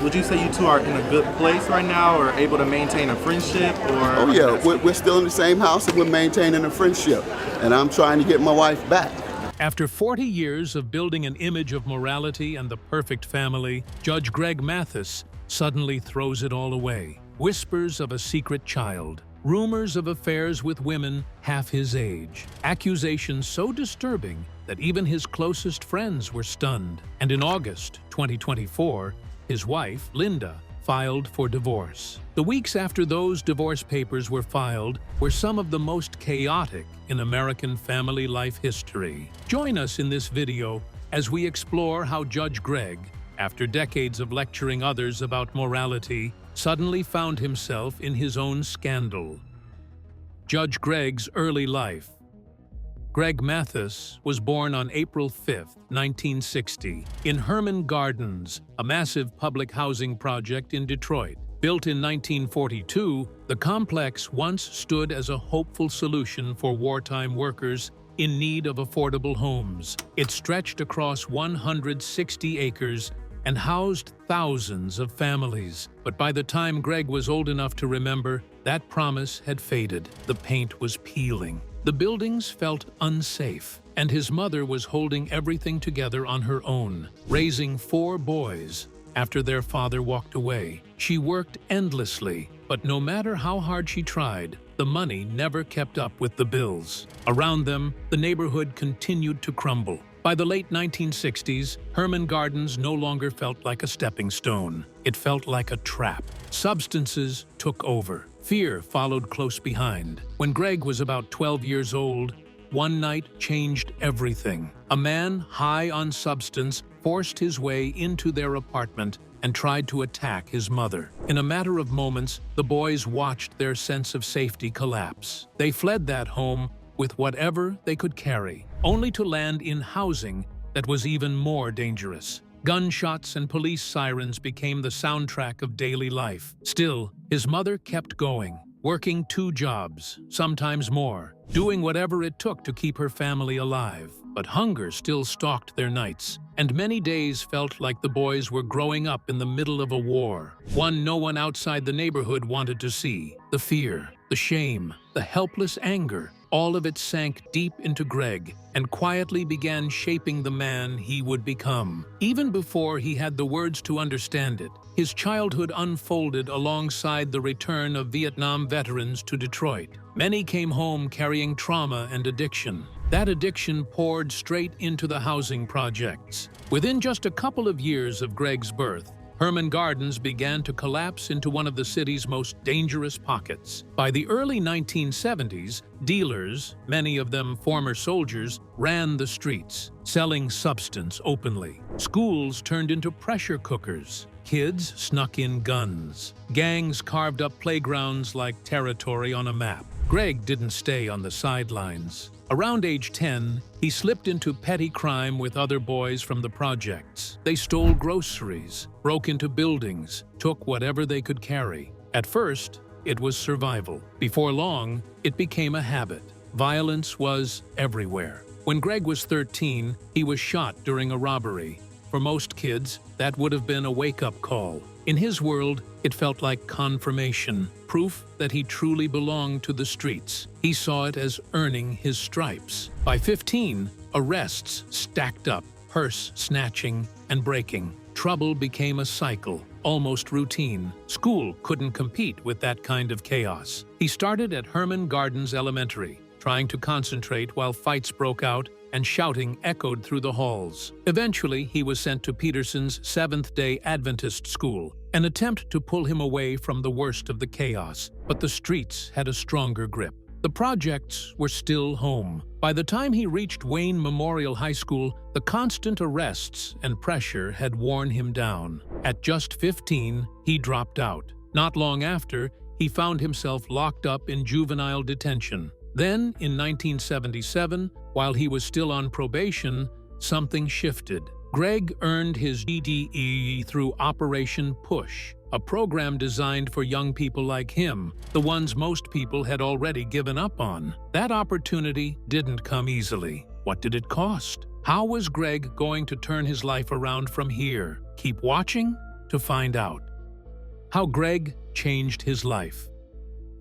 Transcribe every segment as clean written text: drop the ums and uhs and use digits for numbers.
Would you say you two are in a good place right now, or able to maintain a friendship? Or Oh yeah, we're still in the same house and we're maintaining a friendship. And I'm trying to get my wife back. After 40 years of building an image of morality and the perfect family, Judge Greg Mathis suddenly throws it all away. Whispers of a secret child, rumors of affairs with women half his age, accusations so disturbing that even his closest friends were stunned. And in August 2024, his wife, Linda, filed for divorce. The weeks after those divorce papers were filed were some of the most chaotic in American family life history. Join us in this video as we explore how Judge Greg, after decades of lecturing others about morality, suddenly found himself in his own scandal. Judge Greg's early life. Greg Mathis was born on April 5, 1960, in Herman Gardens, a massive public housing project in Detroit. Built in 1942, the complex once stood as a hopeful solution for wartime workers in need of affordable homes. It stretched across 160 acres and housed thousands of families. But by the time Greg was old enough to remember, that promise had faded. The paint was peeling. The buildings felt unsafe, and his mother was holding everything together on her own, raising 4 boys after their father walked away. She worked endlessly, but no matter how hard she tried, the money never kept up with the bills. Around them, the neighborhood continued to crumble. By the late 1960s, Herman Gardens no longer felt like a stepping stone. It felt like a trap. Substances took over. Fear followed close behind. When Greg was about 12 years old, one night changed everything. A man high on substance forced his way into their apartment and tried to attack his mother. In a matter of moments, the boys watched their sense of safety collapse. They fled that home with whatever they could carry, only to land in housing that was even more dangerous. Gunshots and police sirens became the soundtrack of daily life. Still, his mother kept going, working 2 jobs, sometimes more, doing whatever it took to keep her family alive. But hunger still stalked their nights, and many days felt like the boys were growing up in the middle of a war, one no one outside the neighborhood wanted to see. The fear, the shame, the helpless anger, all of it sank deep into Greg and quietly began shaping the man he would become. Even before he had the words to understand it, his childhood unfolded alongside the return of Vietnam veterans to Detroit. Many came home carrying trauma and addiction. That addiction poured straight into the housing projects. Within just a couple of years of Greg's birth, Herman Gardens began to collapse into one of the city's most dangerous pockets. By the early 1970s, dealers, many of them former soldiers, ran the streets, selling substance openly. Schools turned into pressure cookers. Kids snuck in guns. Gangs carved up playgrounds like territory on a map. Greg didn't stay on the sidelines. Around age 10, he slipped into petty crime with other boys from the projects. They stole groceries, broke into buildings, took whatever they could carry. At first, it was survival. Before long, it became a habit. Violence was everywhere. When Greg was 13, he was shot during a robbery. For most kids, that would have been a wake-up call. In his world, it felt like confirmation, proof that he truly belonged to the streets. He saw it as earning his stripes. By 15, arrests stacked up, purse snatching and breaking. Trouble became a cycle, almost routine. School couldn't compete with that kind of chaos. He started at Herman Gardens Elementary, trying to concentrate while fights broke out and shouting echoed through the halls. Eventually, he was sent to Peterson's Seventh-day Adventist School, an attempt to pull him away from the worst of the chaos. But the streets had a stronger grip. The projects were still home. By the time he reached Wayne Memorial High School, the constant arrests and pressure had worn him down. At just 15, he dropped out. Not long after, he found himself locked up in juvenile detention. Then, in 1977, while he was still on probation, something shifted. Greg earned his GED through Operation Push, a program designed for young people like him, the ones most people had already given up on. That opportunity didn't come easily. What did it cost? How was Greg going to turn his life around from here? Keep watching to find out how Greg changed his life.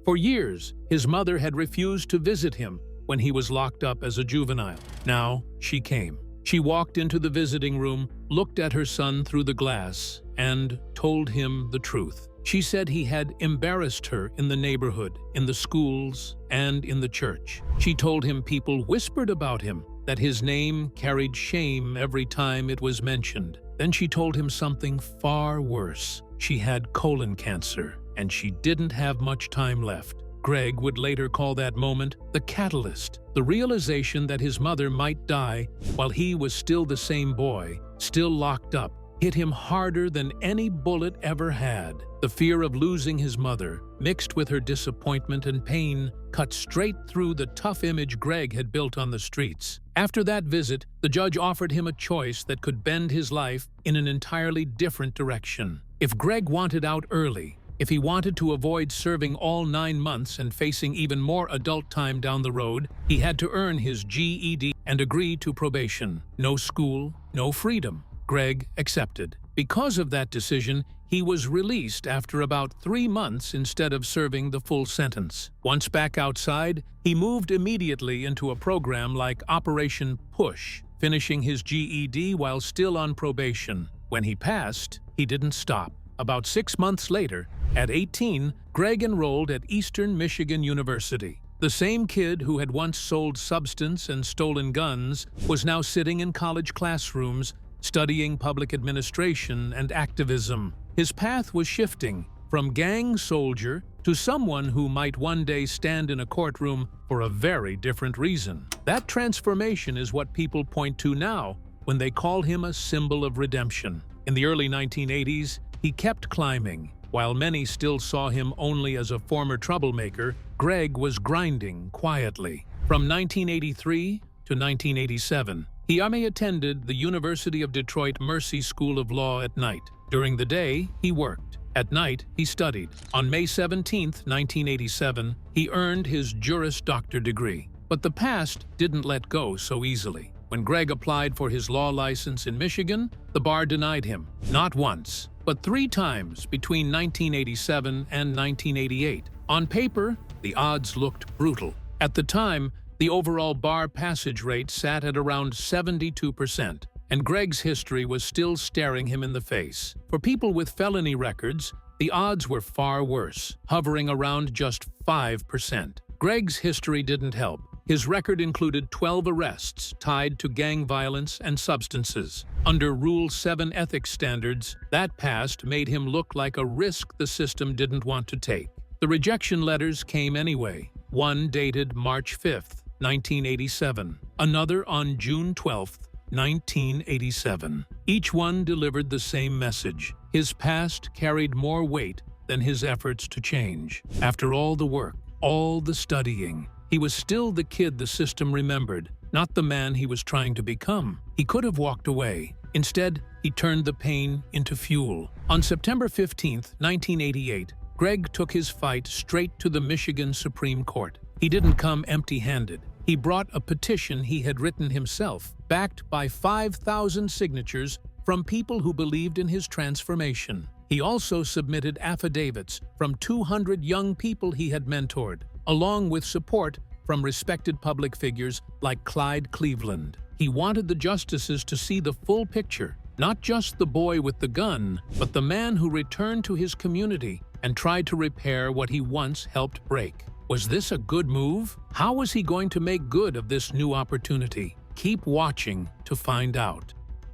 For years, his mother had refused to visit him when he was locked up as a juvenile. Now, she came. She walked into the visiting room, looked at her son through the glass, and told him the truth. She said he had embarrassed her in the neighborhood, in the schools, and in the church. She told him people whispered about him, that his name carried shame every time it was mentioned. Then she told him something far worse. She had colon cancer, and she didn't have much time left. Greg would later call that moment the catalyst. The realization that his mother might die while he was still the same boy, still locked up, hit him harder than any bullet ever had. The fear of losing his mother, mixed with her disappointment and pain, cut straight through the tough image Greg had built on the streets. After that visit, the judge offered him a choice that could bend his life in an entirely different direction. If Greg wanted out early, if he wanted to avoid serving all 9 months and facing even more adult time down the road, he had to earn his GED and agree to probation. No school, no freedom. Greg accepted. Because of that decision, he was released after about 3 months instead of serving the full sentence. Once back outside, he moved immediately into a program like Operation Push, finishing his GED while still on probation. When he passed, he didn't stop. About 6 months later, at 18, Greg enrolled at Eastern Michigan University. The same kid who had once sold substance and stolen guns was now sitting in college classrooms studying public administration and activism. His path was shifting from gang soldier to someone who might one day stand in a courtroom for a very different reason. That transformation is what people point to now when they call him a symbol of redemption. In the early 1980s, he kept climbing. While many still saw him only as a former troublemaker, Greg was grinding quietly. From 1983 to 1987, he attended the University of Detroit Mercy School of Law at night. During the day, he worked. At night, he studied. On May 17, 1987, he earned his Juris Doctor degree. But the past didn't let go so easily. When Greg applied for his law license in Michigan, the bar denied him. Not once, but 3 times between 1987 and 1988. On paper, the odds looked brutal. At the time, the overall bar passage rate sat at around 72%, and Greg's history was still staring him in the face. For people with felony records, the odds were far worse, hovering around just 5%. Greg's history didn't help. His record included 12 arrests tied to gang violence and substances. Under Rule 7 ethics standards, that past made him look like a risk the system didn't want to take. The rejection letters came anyway. One dated March 5th, 1987. Another on June 12th, 1987. Each one delivered the same message. His past carried more weight than his efforts to change. After all the work, all the studying, he was still the kid the system remembered, not the man he was trying to become. He could have walked away. Instead, he turned the pain into fuel. On September 15, 1988, Greg took his fight straight to the Michigan Supreme Court. He didn't come empty-handed. He brought a petition he had written himself, backed by 5,000 signatures from people who believed in his transformation. He also submitted affidavits from 200 young people he had mentored, along with support from respected public figures like Clyde Cleveland. He wanted the justices to see the full picture, not just the boy with the gun, but the man who returned to his community and tried to repair what he once helped break. Was this a good move? How was he going to make good of this new opportunity? Keep watching to find out.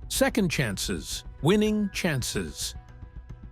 Second chances, winning chances.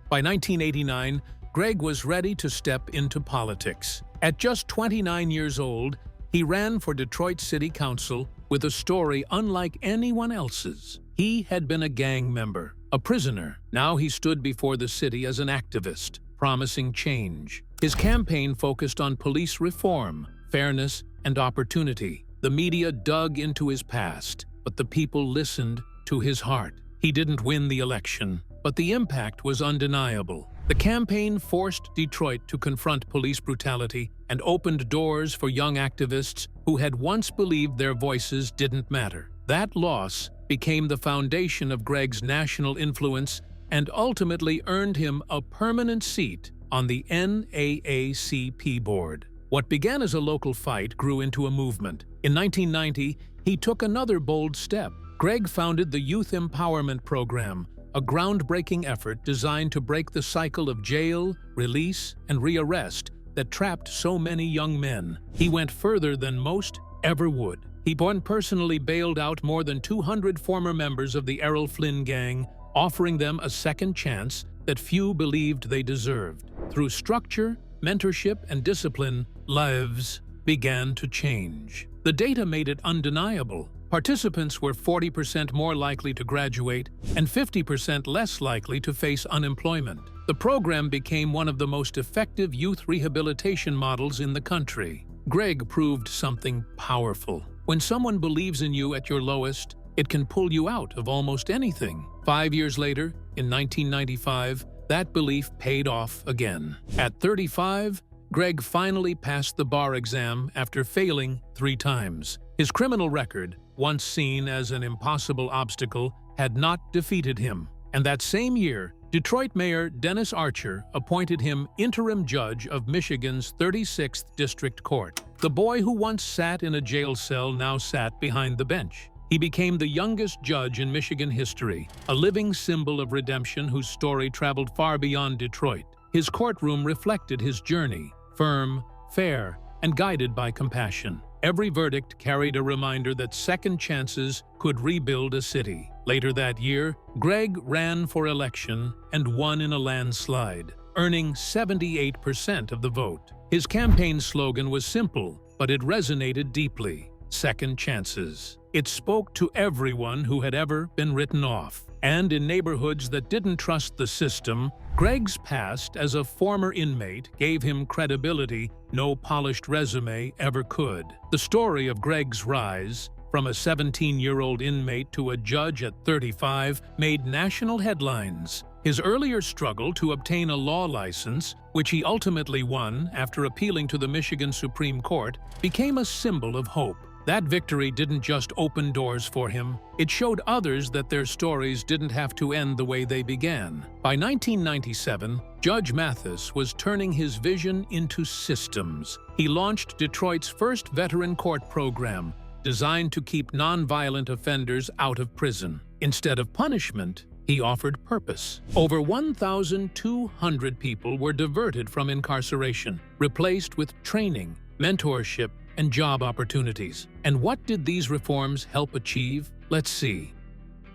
By 1989, Greg was ready to step into politics. At just 29 years old, he ran for Detroit City Council with a story unlike anyone else's. He had been a gang member, a prisoner. Now he stood before the city as an activist, promising change. His campaign focused on police reform, fairness, and opportunity. The media dug into his past, but the people listened to his heart. He didn't win the election, but the impact was undeniable. The campaign forced Detroit to confront police brutality and opened doors for young activists who had once believed their voices didn't matter. That loss became the foundation of Greg's national influence and ultimately earned him a permanent seat on the NAACP board. What began as a local fight grew into a movement. In 1990, he took another bold step. Greg founded the Youth Empowerment Program, a groundbreaking effort designed to break the cycle of jail, release, and rearrest that trapped so many young men. He went further than most ever would. He personally bailed out more than 200 former members of the Errol Flynn gang, offering them a second chance that few believed they deserved. Through structure, mentorship, and discipline, lives began to change. The data made it undeniable. Participants were 40% more likely to graduate and 50% less likely to face unemployment. The program became one of the most effective youth rehabilitation models in the country. Greg proved something powerful. When someone believes in you at your lowest, it can pull you out of almost anything. 5 years later, in 1995, that belief paid off again. At 35, Greg finally passed the bar exam after failing 3 times. His criminal record, once seen as an impossible obstacle, had not defeated him. And that same year, Detroit Mayor Dennis Archer appointed him interim judge of Michigan's 36th District Court. The boy who once sat in a jail cell now sat behind the bench. He became the youngest judge in Michigan history, a living symbol of redemption whose story traveled far beyond Detroit. His courtroom reflected his journey, firm, fair, and guided by compassion. Every verdict carried a reminder that second chances could rebuild a city. Later that year, Greg ran for election and won in a landslide, earning 78% of the vote. His campaign slogan was simple, but it resonated deeply: second chances. It spoke to everyone who had ever been written off. And in neighborhoods that didn't trust the system, Greg's past as a former inmate gave him credibility no polished resume ever could. The story of Greg's rise, from a 17-year-old inmate to a judge at 35, made national headlines. His earlier struggle to obtain a law license, which he ultimately won after appealing to the Michigan Supreme Court, became a symbol of hope. That victory didn't just open doors for him, it showed others that their stories didn't have to end the way they began. By 1997, Judge Mathis was turning his vision into systems. He launched Detroit's first veteran court program, designed to keep nonviolent offenders out of prison. Instead of punishment, he offered purpose. Over 1,200 people were diverted from incarceration, replaced with training, mentorship, and job opportunities. And what did these reforms help achieve? Let's see.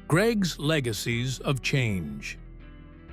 Greg's legacies of change.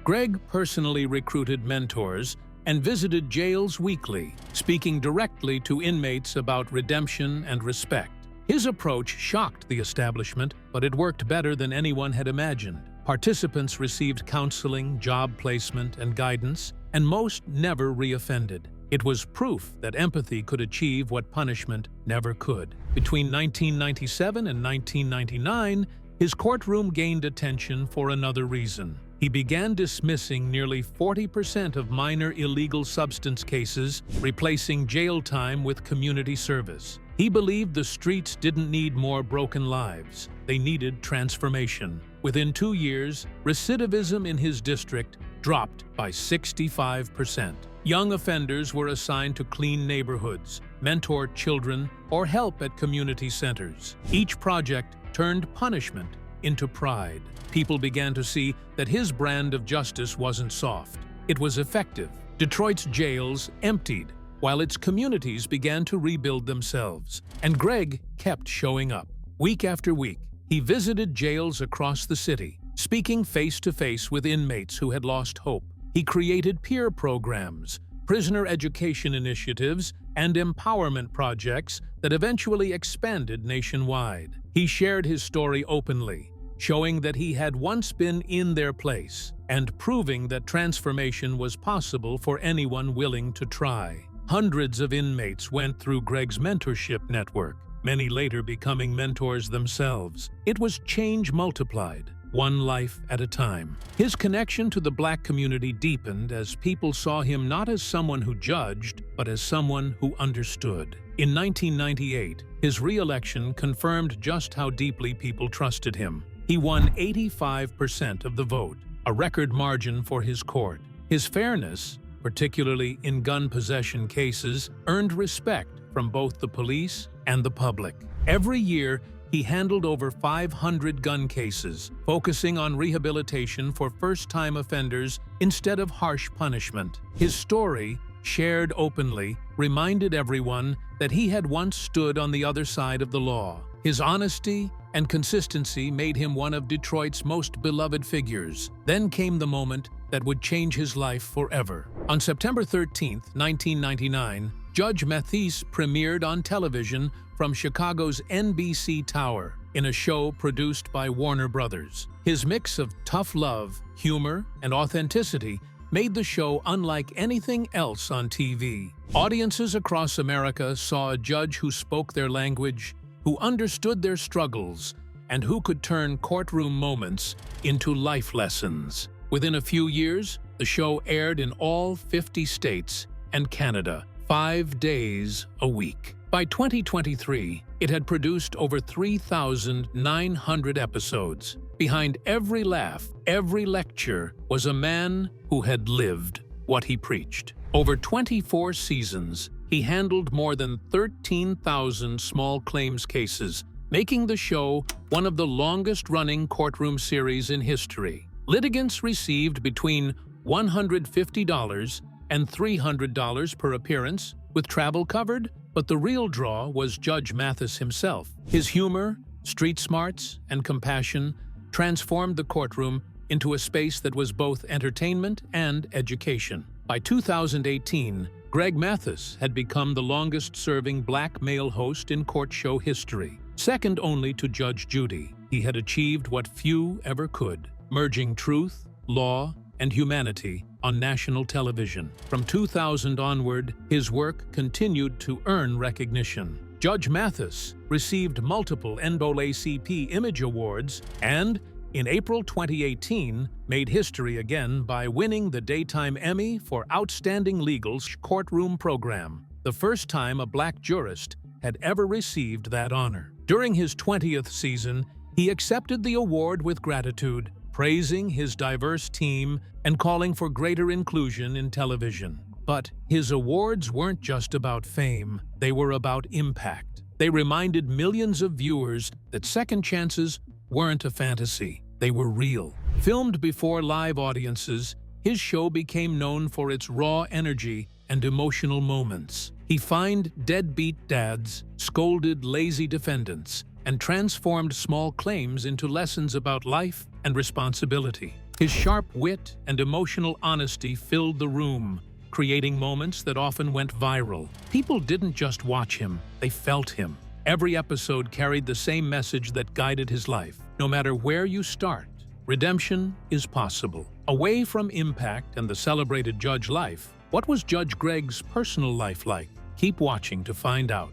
Greg personally recruited mentors and visited jails weekly, speaking directly to inmates about redemption and respect. His approach shocked the establishment, but it worked better than anyone had imagined. Participants received counseling, job placement, and guidance, and most never reoffended. It was proof that empathy could achieve what punishment never could. Between 1997 and 1999, his courtroom gained attention for another reason. He began dismissing nearly 40% of minor illegal substance cases, replacing jail time with community service. He believed the streets didn't need more broken lives. They needed transformation. Within 2 years, recidivism in his district dropped by 65%. Young offenders were assigned to clean neighborhoods, mentor children, or help at community centers. Each project turned punishment into pride. People began to see that his brand of justice wasn't soft. It was effective. Detroit's jails emptied, while its communities began to rebuild themselves. And Greg kept showing up. Week after week, he visited jails across the city, speaking face-to-face with inmates who had lost hope. He created peer programs, prisoner education initiatives, and empowerment projects that eventually expanded nationwide. He shared his story openly, showing that he had once been in their place and proving that transformation was possible for anyone willing to try. Hundreds of inmates went through Greg's mentorship network, many later becoming mentors themselves. It was change multiplied, one life at a time. His connection to the Black community deepened as people saw him not as someone who judged, but as someone who understood. In 1998, his re-election confirmed just how deeply people trusted him. He won 85% of the vote, a record margin for his court. His fairness, particularly in gun possession cases, earned respect from both the police and the public. Every year, he handled over 500 gun cases, focusing on rehabilitation for first-time offenders instead of harsh punishment. His story, shared openly, reminded everyone that he had once stood on the other side of the law. His honesty and consistency made him one of Detroit's most beloved figures. Then came the moment that would change his life forever. On September 13, 1999, Judge Mathis premiered on television from Chicago's NBC Tower in a show produced by Warner Brothers. His mix of tough love, humor, and authenticity made the show unlike anything else on TV. Audiences across America saw a judge who spoke their language, who understood their struggles, and who could turn courtroom moments into life lessons. Within a few years, the show aired in all 50 states and Canada, 5 days a week. By 2023, it had produced over 3,900 episodes. Behind every laugh, every lecture, was a man who had lived what he preached. Over 24 seasons, he handled more than 13,000 small claims cases, making the show one of the longest-running courtroom series in history. Litigants received between $150 and $300 per appearance, with travel covered, but the real draw was Judge Mathis himself. His humor, street smarts, and compassion transformed the courtroom into a space that was both entertainment and education. By 2018, Greg Mathis had become the longest-serving black male host in court show history. Second only to Judge Judy, he had achieved what few ever could, merging truth, law, and humanity on national television. From 2000 onward, his work continued to earn recognition. Judge Mathis received multiple NAACP Image Awards and, in April 2018, made history again by winning the Daytime Emmy for Outstanding Legal Courtroom Program, the first time a black jurist had ever received that honor. During his 20th season, he accepted the award with gratitude, praising his diverse team and calling for greater inclusion in television. But his awards weren't just about fame, they were about impact. They reminded millions of viewers that second chances weren't a fantasy, they were real. Filmed before live audiences, his show became known for its raw energy and emotional moments. He fined deadbeat dads, scolded lazy defendants, and transformed small claims into lessons about life and responsibility. His sharp wit and emotional honesty filled the room, creating moments that often went viral. People didn't just watch him, they felt him. Every episode carried the same message that guided his life. No matter where you start, redemption is possible. Away from impact and the celebrated judge life, what was Judge Greg's personal life like? Keep watching to find out.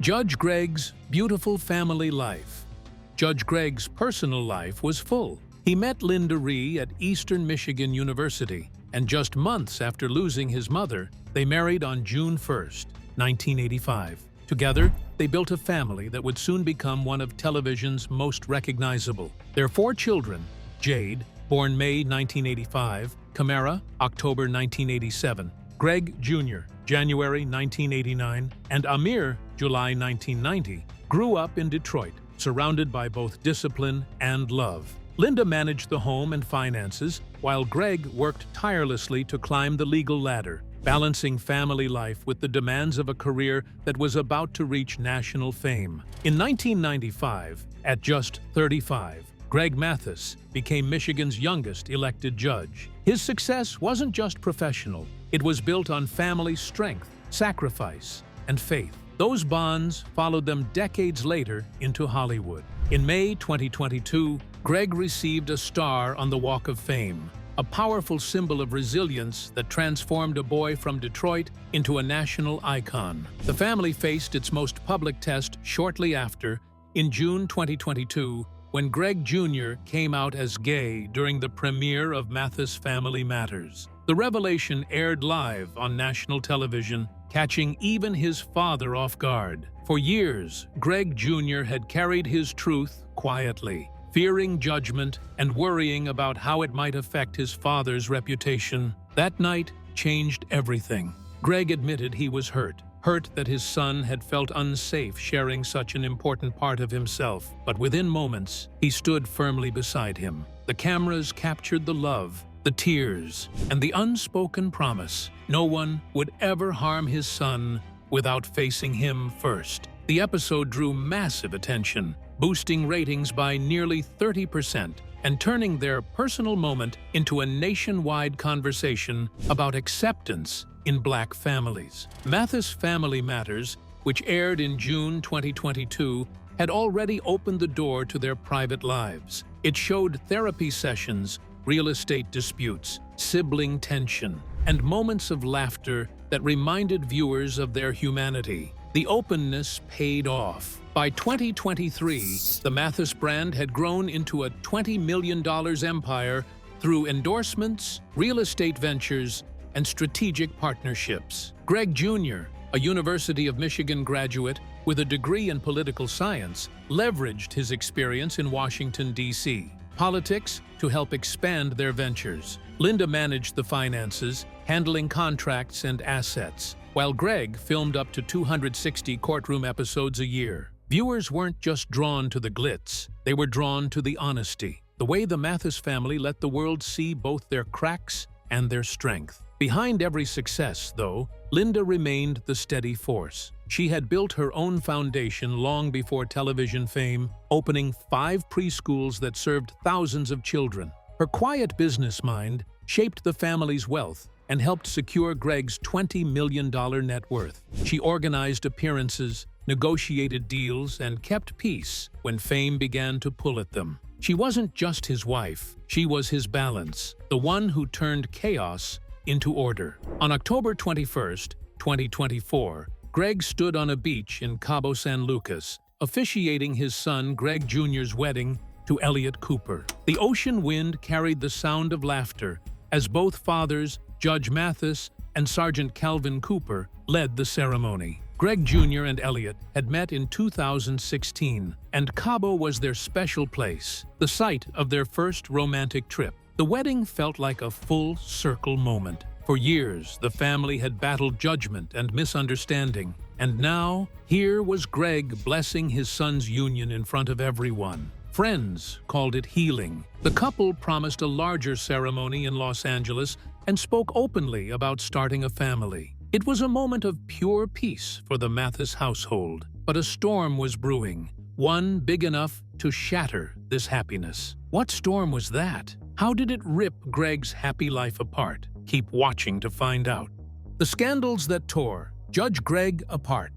Judge Greg's beautiful family life. Judge Greg's personal life was full. He met Linda Ree at Eastern Michigan University, and just months after losing his mother, they married on June 1st, 1985. Together, they built a family that would soon become one of television's most recognizable. Their 4 children, Jade, born May 1985, Kamara, October 1987, Greg Jr., January 1989, and Amir, July 1990, grew up in Detroit, surrounded by both discipline and love. Linda managed the home and finances, while Greg worked tirelessly to climb the legal ladder, balancing family life with the demands of a career that was about to reach national fame. In 1995, at just 35, Greg Mathis became Michigan's youngest elected judge. His success wasn't just professional, it was built on family strength, sacrifice, and faith. Those bonds followed them decades later into Hollywood. In May 2022, Greg received a star on the Walk of Fame, a powerful symbol of resilience that transformed a boy from Detroit into a national icon. The family faced its most public test shortly after, in June 2022, when Greg Jr. came out as gay during the premiere of Mathis Family Matters. The revelation aired live on national television, catching even his father off guard. For years, Greg Jr. had carried his truth quietly, fearing judgment and worrying about how it might affect his father's reputation. That night changed everything. Greg admitted he was hurt that his son had felt unsafe sharing such an important part of himself. But within moments, he stood firmly beside him. The cameras captured the love, the tears, and the unspoken promise no one would ever harm his son without facing him first. The episode drew massive attention, boosting ratings by nearly 30% and turning their personal moment into a nationwide conversation about acceptance in Black families. Mathis Family Matters, which aired in June 2022, had already opened the door to their private lives. It showed therapy sessions, real estate disputes, sibling tension, and moments of laughter that reminded viewers of their humanity. The openness paid off. By 2023, the Mathis brand had grown into a $20 million empire through endorsements, real estate ventures, and strategic partnerships. Greg Jr., a University of Michigan graduate with a degree in political science, leveraged his experience in Washington, D.C. politics to help expand their ventures. Linda managed the finances, handling contracts and assets, while Greg filmed up to 260 courtroom episodes a year. Viewers weren't just drawn to the glitz, they were drawn to the honesty, the way the Mathis family let the world see both their cracks and their strength. Behind every success, though, Linda remained the steady force. She had built her own foundation long before television fame, opening 5 preschools that served thousands of children. Her quiet business mind shaped the family's wealth and helped secure Greg's $20 million net worth. She organized appearances, negotiated deals, and kept peace when fame began to pull at them. She wasn't just his wife, she was his balance, the one who turned chaos into order. On October 21, 2024, Greg stood on a beach in Cabo San Lucas, officiating his son Greg Jr.'s wedding to Elliot Cooper. The ocean wind carried the sound of laughter as both fathers, Judge Mathis and Sergeant Calvin Cooper, led the ceremony. Greg Jr. and Elliot had met in 2016, and Cabo was their special place, the site of their first romantic trip. The wedding felt like a full-circle moment. For years, the family had battled judgment and misunderstanding, and now, here was Greg blessing his son's union in front of everyone. Friends called it healing. The couple promised a larger ceremony in Los Angeles and spoke openly about starting a family. It was a moment of pure peace for the Mathis household, but a storm was brewing, one big enough to shatter this happiness. What storm was that? How did it rip Greg's happy life apart? Keep watching to find out. The scandals that tore Judge Greg apart.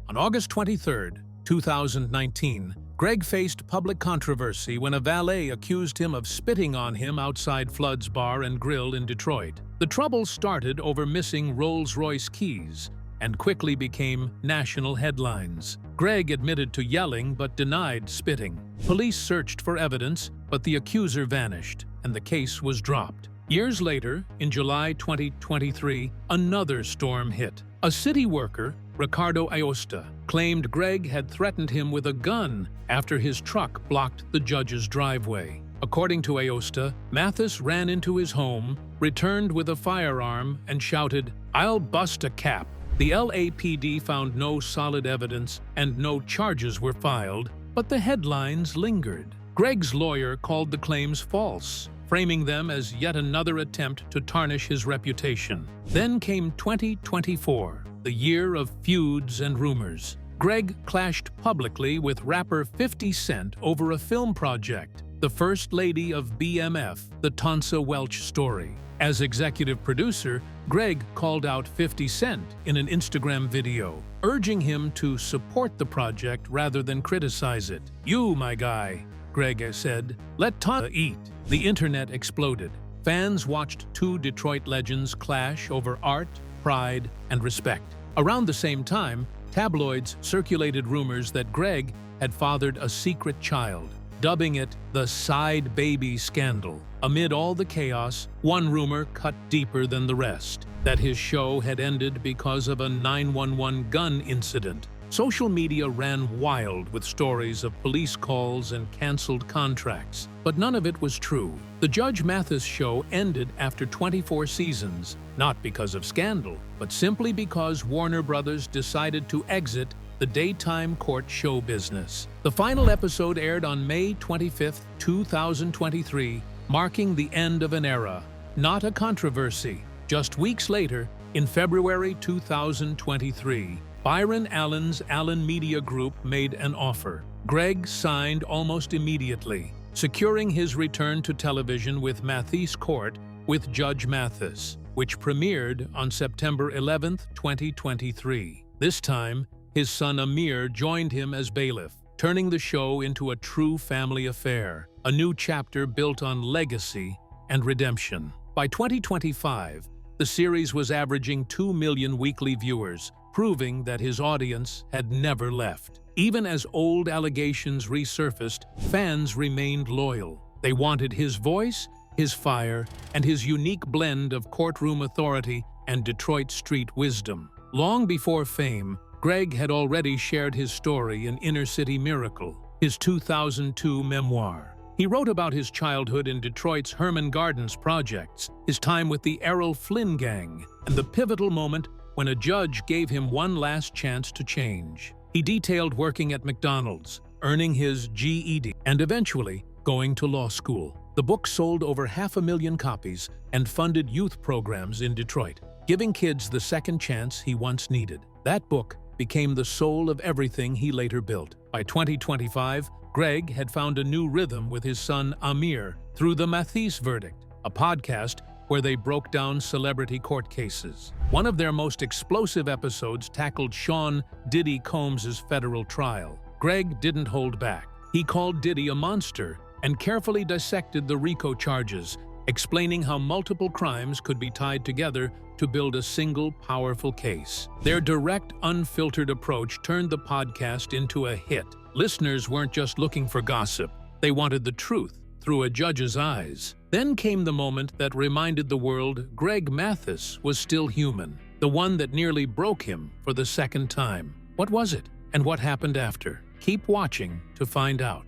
On August 23, 2019, Greg faced public controversy when a valet accused him of spitting on him outside Flood's Bar and Grill in Detroit. The trouble started over missing Rolls-Royce keys and quickly became national headlines. Greg admitted to yelling but denied spitting. Police searched for evidence, but the accuser vanished, and the case was dropped. Years later, in July 2023, another storm hit. A city worker, Ricardo Aosta, claimed Greg had threatened him with a gun after his truck blocked the judge's driveway. According to Aosta, Mathis ran into his home, returned with a firearm, and shouted, "I'll bust a cap." The LAPD found no solid evidence and no charges were filed, but the headlines lingered. Greg's lawyer called the claims false, framing them as yet another attempt to tarnish his reputation. Then came 2024, the year of feuds and rumors. Greg clashed publicly with rapper 50 Cent over a film project, The First Lady of BMF, the Tonsa Welch story. As executive producer, Greg called out 50 Cent in an Instagram video, urging him to support the project rather than criticize it. "You, my guy," Greg said, "let Tonsa eat." The internet exploded. Fans watched two Detroit legends clash over art, pride, and respect. Around the same time, tabloids circulated rumors that Greg had fathered a secret child, dubbing it the side baby scandal. Amid all the chaos, one rumor cut deeper than the rest, that his show had ended because of a 911 gun incident. Social media ran wild with stories of police calls and canceled contracts, but none of it was true. The Judge Mathis show ended after 24 seasons, not because of scandal, but simply because Warner Brothers decided to exit the daytime court show business. The final episode aired on May 25, 2023, marking the end of an era, not a controversy. Just weeks later, in February 2023, Byron Allen's Allen Media Group made an offer. Greg signed almost immediately, securing his return to television with Mathis Court with Judge Mathis, which premiered on September 11, 2023. This time, his son Amir joined him as bailiff, turning the show into a true family affair, a new chapter built on legacy and redemption. By 2025, the series was averaging 2 million weekly viewers, proving that his audience had never left. Even as old allegations resurfaced, fans remained loyal. They wanted his voice, his fire, and his unique blend of courtroom authority and Detroit street wisdom. Long before fame, Greg had already shared his story in Inner City Miracle, his 2002 memoir. He wrote about his childhood in Detroit's Herman Gardens projects, his time with the Errol Flynn gang, and the pivotal moment when a judge gave him one last chance to change. He detailed working at McDonald's, earning his GED, and eventually going to law school. The book sold over 500,000 copies and funded youth programs in Detroit, giving kids the second chance he once needed. That book became the soul of everything he later built. By 2025, Greg had found a new rhythm with his son Amir through The Mathis Verdict, a podcast where they broke down celebrity court cases. One of their most explosive episodes tackled Sean "Diddy" Combs' federal trial. Greg didn't hold back. He called Diddy a monster and carefully dissected the RICO charges, explaining how multiple crimes could be tied together to build a single powerful case. Their direct, unfiltered approach turned the podcast into a hit. Listeners weren't just looking for gossip. They wanted the truth through a judge's eyes. Then came the moment that reminded the world Greg Mathis was still human, the one that nearly broke him for the second time. What was it, and what happened after? Keep watching to find out.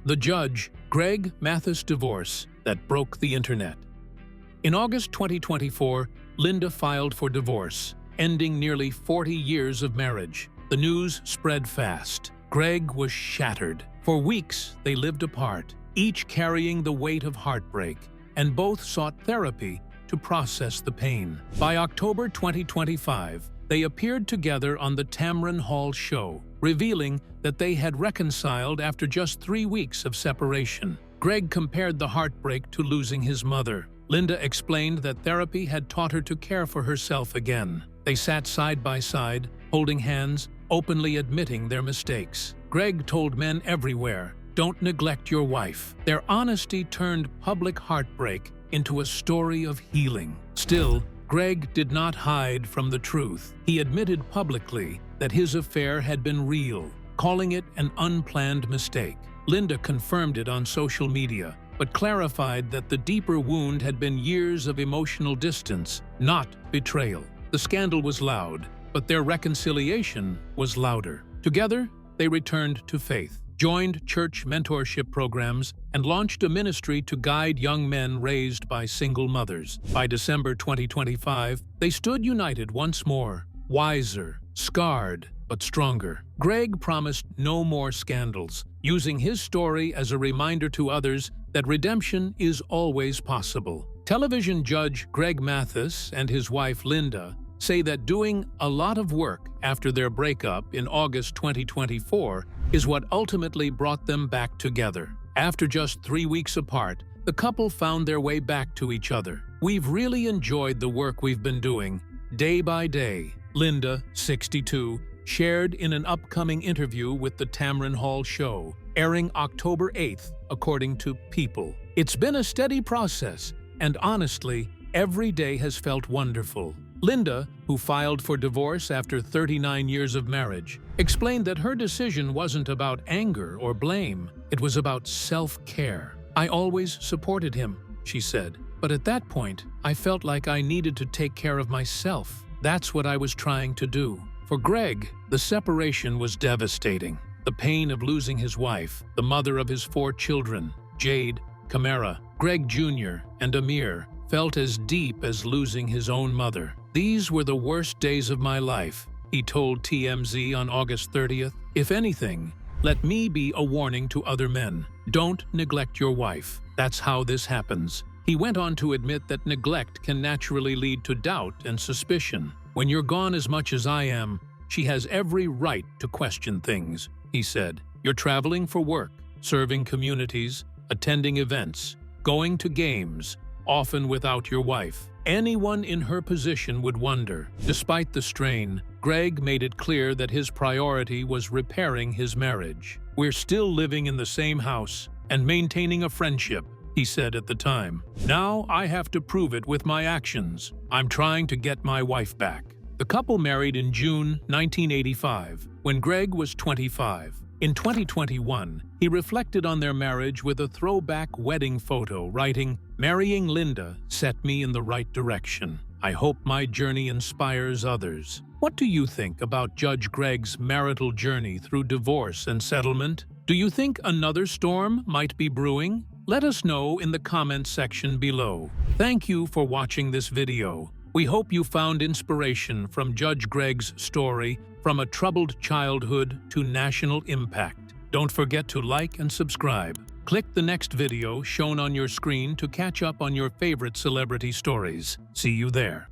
The Judge, Greg Mathis divorce that broke the internet. In August 2024, Linda filed for divorce, ending nearly 40 years of marriage. The news spread fast. Greg was shattered. For weeks, they lived apart, each carrying the weight of heartbreak, and both sought therapy to process the pain. By October 2025, they appeared together on the Tamron Hall show, revealing that they had reconciled after just 3 weeks of separation. Greg compared the heartbreak to losing his mother. Linda explained that therapy had taught her to care for herself again. They sat side by side, holding hands, openly admitting their mistakes. Greg told men everywhere, "Don't neglect your wife." Their honesty turned public heartbreak into a story of healing. Still, Greg did not hide from the truth. He admitted publicly that his affair had been real, calling it an unplanned mistake. Linda confirmed it on social media, but clarified that the deeper wound had been years of emotional distance, not betrayal. The scandal was loud, but their reconciliation was louder. Together, they returned to faith, joined church mentorship programs, and launched a ministry to guide young men raised by single mothers. By December 2025, they stood united once more, wiser, scarred, but stronger. Greg promised no more scandals, using his story as a reminder to others that redemption is always possible. Television judge Greg Mathis and his wife Linda say that doing a lot of work after their breakup in August 2024 is what ultimately brought them back together. After just 3 weeks apart, the couple found their way back to each other. "We've really enjoyed the work we've been doing, day by day," Linda, 62, shared in an upcoming interview with the Tamron Hall show, airing October 8th, according to People. "It's been a steady process, and honestly, every day has felt wonderful." Linda, who filed for divorce after 39 years of marriage, explained that her decision wasn't about anger or blame. It was about self-care. "I always supported him," she said, "but at that point, I felt like I needed to take care of myself. That's what I was trying to do." For Greg, the separation was devastating. The pain of losing his wife, the mother of his 4 children, Jade, Camara, Greg Jr., and Amir, felt as deep as losing his own mother. "These were the worst days of my life," he told TMZ on August 30th. "If anything, let me be a warning to other men. Don't neglect your wife. That's how this happens." He went on to admit that neglect can naturally lead to doubt and suspicion. "When you're gone as much as I am, she has every right to question things," he said. "You're traveling for work, serving communities, attending events, going to games, often without your wife. Anyone in her position would wonder." Despite the strain, Greg made it clear that his priority was repairing his marriage. "We're still living in the same house and maintaining a friendship," he said at the time. "Now I have to prove it with my actions. I'm trying to get my wife back." The couple married in June 1985, when Greg was 25. In 2021, he reflected on their marriage with a throwback wedding photo, writing, "Marrying Linda set me in the right direction. I hope my journey inspires others." What do you think about Judge Greg's marital journey through divorce and settlement? Do you think another storm might be brewing? Let us know in the comments section below. Thank you for watching this video. We hope you found inspiration from Judge Greg's story, from a troubled childhood to national impact. Don't forget to like and subscribe. Click the next video shown on your screen to catch up on your favorite celebrity stories. See you there.